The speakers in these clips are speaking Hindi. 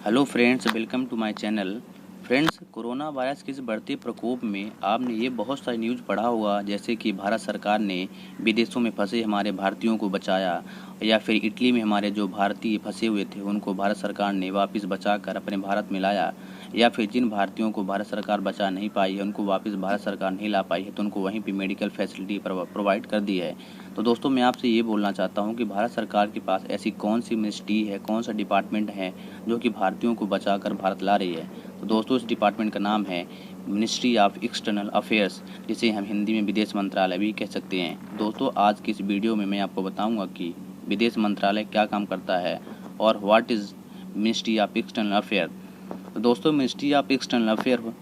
Hello friends, welcome to my channel. Friends, corona virus के इस बढ़ते प्रकोप में आपने ये बहुत सारी न्यूज़ पढ़ा होगा, जैसे कि भारत सरकार ने विदेशों में फंसे हमारे भारतीयों को बचाया, या फिर इटली में हमारे जो भारतीय फंसे हुए थे उनको भारत सरकार ने वापस बचाकर अपने भारत में लाया, या फिर जिन भारतीयों को भारत सरकार बचा नहीं पाई है उनको वापस भारत सरकार नहीं ला पाई है तो उनको वहीं पर मेडिकल फैसिलिटी प्रोवाइड कर दी है। तो दोस्तों, मैं आपसे ये बोलना चाहता हूँ कि भारत सरकार के पास ऐसी कौन सी मिनिस्ट्री है, कौन सा डिपार्टमेंट है जो कि भारतीयों को बचाकर भारत ला रही है। तो दोस्तों, इस डिपार्टमेंट का नाम है मिनिस्ट्री ऑफ एक्सटर्नल अफेयर्स, जिसे हम हिंदी में विदेश मंत्रालय भी कह सकते हैं। दोस्तों, आज की इस वीडियो में मैं आपको बताऊंगा कि विदेश मंत्रालय क्या काम करता है और what is ministry of external affair. तो दोस्तों, ministry of external affair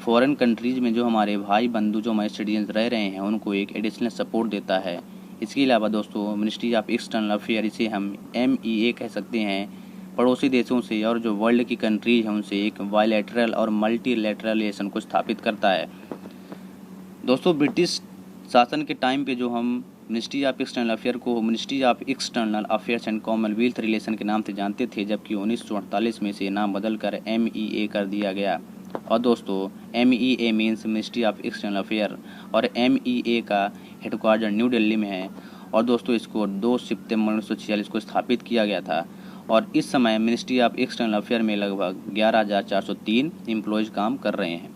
foreign countries में जो हमारे भाई बंधु जो हमारे सिटीजन रह रहे हैं उनको एक एडिशनल सपोर्ट देता है। इसके अलावा दोस्तों, मिनिस्ट्री ऑफ एक्सटर्नल अफेयर, इसे हम MEA कह सकते हैं, पड़ोसी देशों से और जो वर्ल्ड की कंट्रीज हैं उनसे एक बायलैटरल और मल्टीलैटरल रिलेशन को स्थापित करता है। दोस्तों, ब्रिटिश शासन के टाइम पे जो हम मिनिस्ट्री ऑफ एक्सटर्नल अफेयर को ministry of external affairs and Commonwealth relation के नाम से जानते थे, जबकि 1948 में से नाम बदलकर MEA कर दिया गया। और दोस्तों, MEA means ministry of external affair, और MEA का हेडक्वार्टर न्यू दिल्ली में है। और दोस्तों, इसको 2 सितंबर 1946 को स्थापित किया गया था, और इस समय मिनिस्ट्री ऑफ एक्सटर्नल अफेयर में लगभग 11,403 एम्प्लॉयज़ काम कर रहे हैं।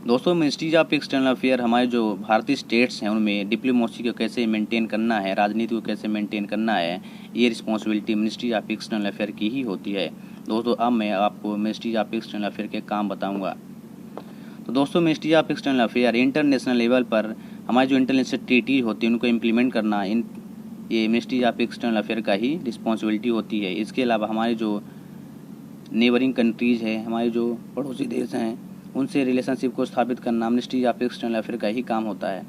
दोस्तों, मिनिस्ट्री ऑफ एक्सटर्नल अफेयर हमारे जो भारतीय स्टेट्स हैं उनमें डिप्लोमेसी को कैसे मेंटेन करना है, राजनीति को कैसे मेंटेन करना है, ये responsibility ministry of external affair की ही होती है। दोस्तों, अब मैं आपको मिनिस्ट्री ऑफ एक्सटर्नल अफेयर के काम बताऊंगा। तो दोस्तों, ministry of external affair international level पर हमारी जो इंटरनेशनल ट्रीटी होती है उनको इम्प्लीमेंट करना ये मिनिस्ट्री ऑफ एक्सटर्नल अफेयर का ही रिस्पॉन्सिबिलिटी होती है। इसके अलावा हमारे जो नेबरिंग कंट्रीज़ है, हमारे जो पड़ोसी देश हैं, उनसे रिलेशनशिप को स्थापित करना मिनिस्ट्री ऑफ एक्सटर्नल अफेयर का ही काम होता है।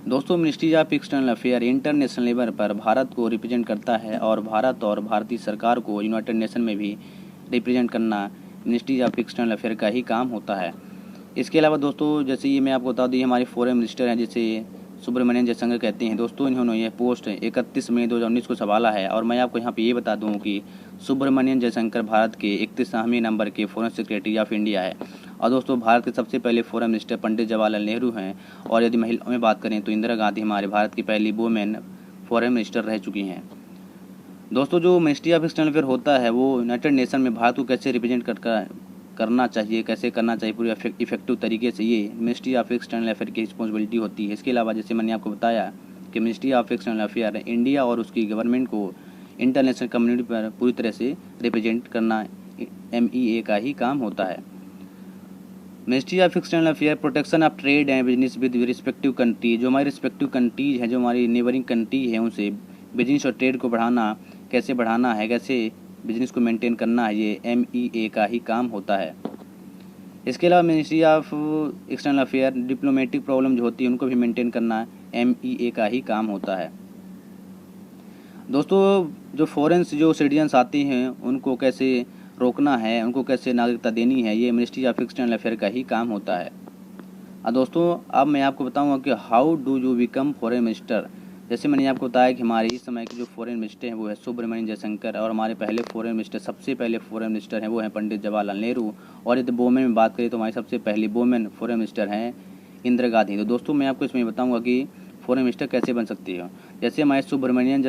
दोस्तों, ministry of external affair international level पर भारत को रिप्रेजेंट करता है, और भारत और भारतीय सरकार को यूनाइटेड नेशन में भी रिप्रेजेंट करना मिनिस्ट्री ऑफ एक्सटर्नल अफेयर का ही काम होता है। इसके अलावा दोस्तों, जैसे ये मैं आपको बता दूँ, हमारे फॉरेन मिनिस्टर हैं जिसे सुब्रमण्यम जयशंकर कहते हैं। दोस्तों, इन्होंने यह पोस्ट 31 मई 2019 को संभाला है, और मैं आपको यहाँ पे ये बता दूँ कि सुब्रमण्यम जयशंकर भारत के 31वें नंबर के फॉरेन सेक्रेटरी ऑफ इंडिया है। और दोस्तों, भारत के सबसे पहले फॉरेन मिनिस्टर पंडित जवाहरलाल नेहरू हैं, और यदि महिलाओं में बात करें तो इंदिरा गांधी हमारे भारत की पहली वुमेन फॉरेन मिनिस्टर रह चुकी हैं। दोस्तों, जो मिनिस्ट्री ऑफ एक्सटर्नल अफेयर होता है वो यूनाइटेड नेशन में भारत को कैसे रिप्रेजेंट करना चाहिए, कैसे करना चाहिए पूरी इफेक्टिव तरीके से, ये मिनिस्ट्री ऑफ एक्सटर्नल अफेयर की रिस्पॉन्सिबिलिटी होती है। इसके अलावा जैसे मैंने आपको बताया कि ministry of external affair India और उसकी गवर्नमेंट को इंटरनेशनल कम्युनिटी पर पूरी तरह से रिप्रेजेंट करना MEA का ही काम होता है। Ministry of external affair protection of trade and business with respective country, जो हमारी रिस्पेक्टिव कंट्रीज हैं, जो हमारी नेबरिंग कंट्री है, उनसे बिजनेस और ट्रेड को कैसे बढ़ाना है, कैसे बिजनेस को मेंटेन करना है, ये MEA का ही काम होता है। इसके अलावा ministry of external affair diplomatic problem जो होती है उनको भी मेंटेन करना MEA का ही काम होता है। दोस्तों, जो फॉरेन से जो सिटीजन्स आते हैं उनको कैसे रोकना है, उनको कैसे नागरिकता देनी है, ये मिनिस्ट्री ऑफ एक्सटर्नल अफेयर का ही काम होता है। दोस्तों, अब मैं आपको बताऊंगा कि how do you become foreign minister. जैसे मैंने आपको बताया कि हमारे इस समय के जो फॉरेन मिनिस्टर हैं वो है सुब्रमण्यम जयशंकर, और हमारे पहले फॉरेन मिनिस्टर, सबसे पहले फॉरेन मिनिस्टर हैं वो हैं पंडित जवाहरलाल नेहरू। और यदि वुमेन में बात करें तो हमारी सबसे पहली वुमेन फॉरेन मिनिस्टर हैं इंदिरा गांधी। तो दोस्तों, मैं आपको इसमें बताऊंगा कि फॉरेन मिनिस्टर कैसे बन सकती है। जैसे हमारे सुब्रमण्यम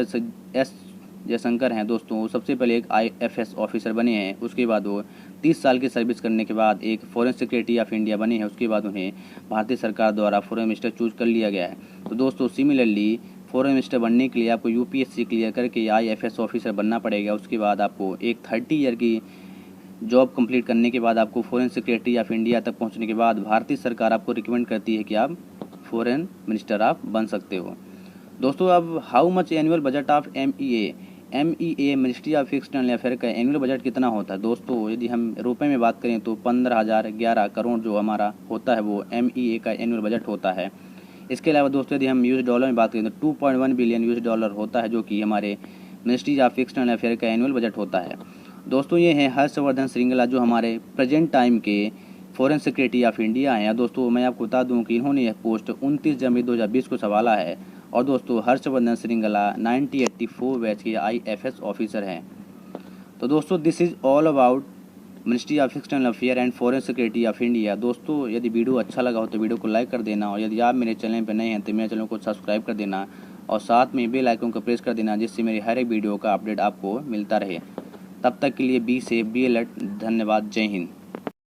जयशंकर हैं दोस्तों, वो सबसे पहले एक IFS ऑफिसर बने हैं। उसके बाद वो 30 साल की सर्विस करने के बाद एक फॉरेन सेक्रेटरी ऑफ इंडिया बने हैं। उसके बाद उन्हें भारतीय सरकार द्वारा फॉरेन मिनिस्टर चूज कर लिया गया है। तो दोस्तों, सिमिलरली फॉरेन मिनिस्टर बनने के लिए आपको UPSC क्लियर करके IFS ऑफिसर बनना पड़ेगा। उसके बाद आपको एक 30 ईयर की जॉब कंप्लीट करने के बाद आपको फॉरेन सेक्रेटरी ऑफ इंडिया तक पहुंचने के बाद भारतीय सरकार आपको रिकमेंड करती है कि आप फॉरेन मिनिस्टर आप बन सकते हो। दोस्तों, अब how much annual budget of MEA ministry of external affair का एनुअल बजट कितना होता है। दोस्तों, यदि हम रुपए में बात करें तो 15,011 करोड़ जो हमारा होता है वो MEA का एनुअल बजट होता है। इसके अलावा दोस्तों, यदि हम US डॉलर में बात करें तो 2.1 बिलियन US डॉलर होता है, जो कि हमारे मिनिस्ट्री ऑफ एक्सटर्नल अफेयर का एनुअल बजट होता है। दोस्तों, ये हैं हर्षवर्धन श्रृंगला, जो हमारे प्रेजेंट टाइम के फॉरेन सेक्रेटरी ऑफ इंडिया हैं। दोस्तों, मैं आपको बता दूं कि इन्होंने यह पोस्ट 29 जनवरी 2020 को संभाला है। और दोस्तों, हर्षवर्धन श्रृंगला 1984 बैच के IFS ऑफिसर हैं। तो दोस्तों this is all about ministry of external affair and foreign security of India. दोस्तों यदि वीडियो अच्छा लगा हो तो वीडियो को लाइक कर देना, और यदि आप मेरे चैनल पर नए हैं तो मेरे चैनल को सब्सक्राइब कर देना और साथ में बेल आइकन को प्रेस कर देना, जिससे मेरी हर एक वीडियो का अपडेट आपको मिलता रहे। तब तक के लिए बी सेफ, बी अलर्ट। धन्यवाद। जय हिंद।